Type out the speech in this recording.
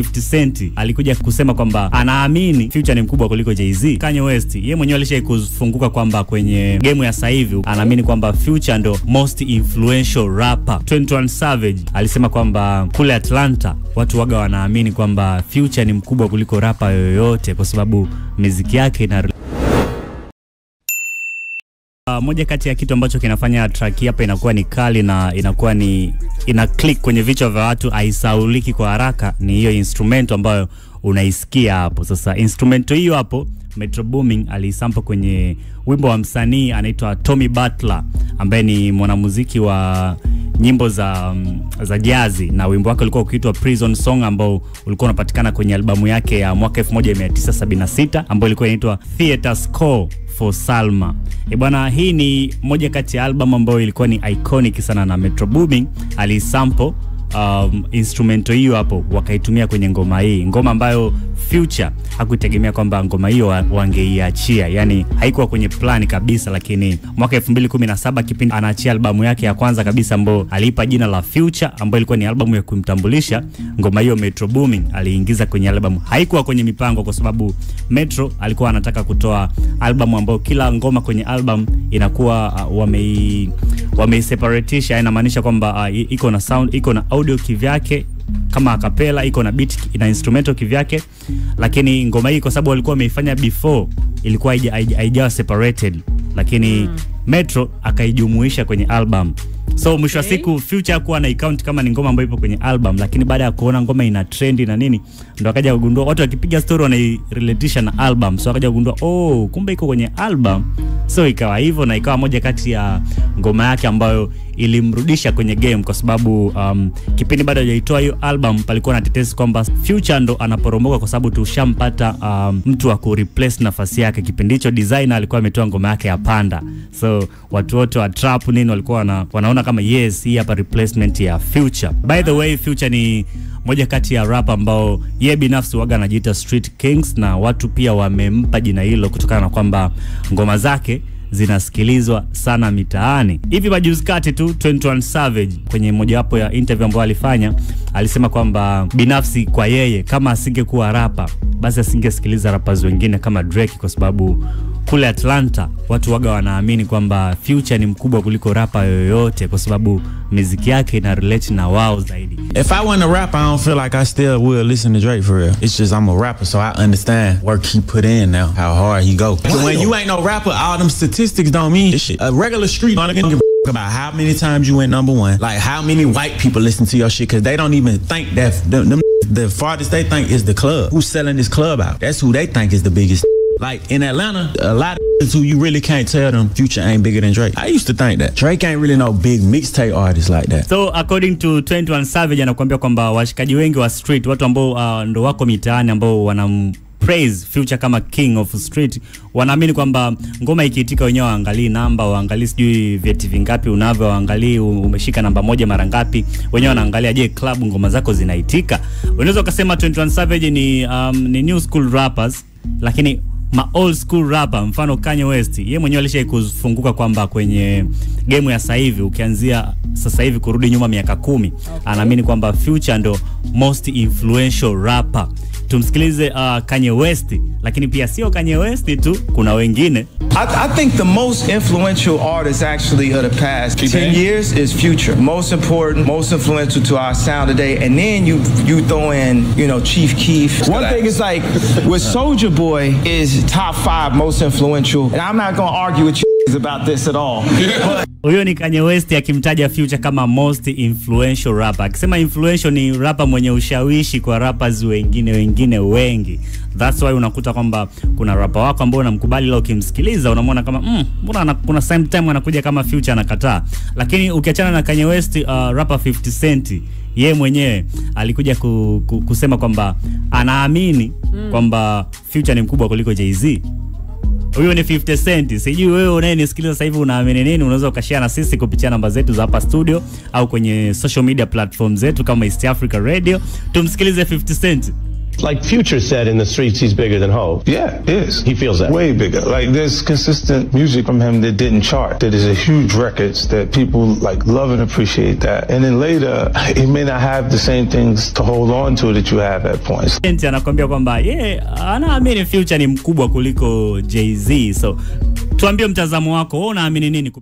50 Cent alikuja kusema kwamba anaamini Future ni mkubwa kuliko Jay-Z. Kanye West yeye mwenyewe alishaikufunguka kwamba kwenye game ya sasa hivi anaamini kwamba Future ndo most influential rapper. 21 Savage alisema kwamba kule Atlanta watu waga wanaamini kwamba Future ni mkubwa kuliko rapper yoyote kwa sababu muziki yake ina moja kati ya kitu ambacho kinafanya track hapa inakuwa ni kali na inakuwa ni ina click kwenye vichwa vya watu, haisauliki kwa haraka, ni hiyo instrument ambayo unaisikia hapo. Sasa instrument hiyo hapo Metro Booming alisample kwenye wimbo wa msanii anaitwa Tommy Butler ambaye ni mwanamuziki wa nyimbo za jazz, na wimbo wake ulikuwa ukiitwa Prison Song ambao ulikuwa unapatikana kwenye albamu yake ya mwaka 1976 ambayo ilikuwa inaitwa Theater Score for Salma. Bwana, hii ni moja kati ya album ambayo ilikuwa ni iconic sana na Metro Booming alisample instrumento hiyo hapo wakaitumia kwenye ngoma hii, ngoma ambayo Future hakutegemea kwamba ngoma hiyo wangeiachia, yani haikuwa kwenye plan kabisa, lakini mwaka 2017 kipindi anaachia albamu yake ya kwanza kabisa ambayo aliipa jina la Future, ambayo ilikuwa ni albamu ya kumtambulisha, ngoma hiyo Metro Booming aliingiza kwenye albamu. Haikuwa kwenye mipango kwa sababu Metro alikuwa anataka kutoa albamu ambayo kila ngoma kwenye album inakuwa wameiseparetisha, inamaanisha kwamba iko na sound, iko na audio kivyake kama acapella, iko na beat ina instrumental kivyake, lakini ngoma hii kwa sababu walikuwa wameifanya before ilikuwa haijawa separated, lakini Metro akaijumuisha kwenye album. So mwisho wa siku Future hakuwa na account kama ni ngoma ambayo ipo kwenye album, lakini baada ya kuona ngoma ina trend na nini ndo akaja kugundua watu wakipiga story wanairelatisha na album, so akaja kugundua kumbe iko kwenye album. So ikawa hivyo na ikawa moja kati ya ngoma yake ambayo ilimrudisha kwenye game kwa sababu kipindi bado hajaitoa hiyo album palikuwa na tetesi kwamba Future ndo anaporomoka kwa sababu tushampata mtu wa ku replace nafasi yake. Kipindi hicho Designer alikuwa ametoa ngoma yake ya Panda, so watu wote wa trap nini walikuwa wanaona kama yes, hii hapa replacement ya Future. By the way, Future ni moja kati ya rap ambao yeye binafsi waga anajiita Street Kings, na watu pia wamempa jina hilo kutokana na kwamba ngoma zake zinasikilizwa sana mitaani. Hivi majuzi kati tu 21 Savage kwenye mojawapo ya interview ambayo alifanya alisema kwamba binafsi kwa yeye kama asingekuwa rapper basi asingesikiliza rappers wengine kama Drake kwa sababu kule Atlanta watu waga wanaamini kwamba Future ni mkubwa kuliko rapper yoyote kwa sababu muziki yake ina relate na wao zaidi. If I wasn't a rapper, I don't feel like I still would listen to Drake for real. It's just I'm a rapper, so I understand work he put in now, how hard he go. So when you ain't no rapper, all them statistics don't mean shit. A regular street nigga don't give a about how many times you went #1, like how many white people listen to your shit, cause they don't even think that the farthest they think is the club. Who's selling this club out? That's who they think is the biggest. Like in Atlanta, a lot of who you really can't tell them Future ain't bigger than Drake. I used to think that Drake ain't really no big mixtape artist like that. So according to 21 Savage anakuambia kwamba washikaji wengi wa street, watu ambao ndo wako mitaani ambao wanam praise Future kama king of street, wanaamini kwamba ngoma ikiitika wenyewe waangalie namba, waangalie sijui vyeti vingapi unavyo, waangalie umeshika namba moja mara ngapi, wenyewe wanaangalia je club ngoma zako zinaitika. Unaweza ukasema 21 Savage ni new school rappers, lakini ma old school rapper mfano Kanye West yeye mwenyewe alishaikufunguka kwamba kwenye game ya sasa hivi ukianzia sasa hivi kurudi nyuma miaka 10 anaamini kwamba Future ndo most influential rapper. Tumsikilize Kanye West, lakini pia sio Kanye West tu, kuna wengine. I think the most influential artist actually of the past 10 years is Future. Most important, most influential to our sound today. And then you throw in, Chief Keef. One thing is like with Soulja Boy is top 5 most influential. And I'm not going to argue with you about this at all. Huyo ni Kanye West akimtaja Future kama most influential rapper. Akisema influential ni rapper mwenye ushawishi kwa rappers wengine wengi. That's why unakuta kwamba kuna rapper wako ambao unamkubali leo ukimsikiliza unamwona kama mbona kuna same time anakuja kama Future anakataa. Lakini ukiachana na Kanye West, rapper 50 Cent yeye mwenyewe alikuja kusema kwamba anaamini kwamba Future ni mkubwa kuliko Jay-Z. Huyo ni 50 Cent. Sijui wewe unayenisikiliza sasa hivi unaamini nini? Unaweza ukashare na sisi kupitia namba zetu za hapa studio au kwenye social media platforms zetu kama East Africa Radio. Tumsikilize 50 Cent. Like Future said in the streets, he's bigger than Hov. Yeah, he is. He feels that. Way bigger. Like there's consistent music from him that didn't chart. That is a huge records that people like love and appreciate that. And then later, he may not have the same things to hold on to that you have at points. Anakuambia kwamba anaamini Future ni mkubwa kuliko Jay-Z. So tuambie mtazamo wako, wewe unaamini nini?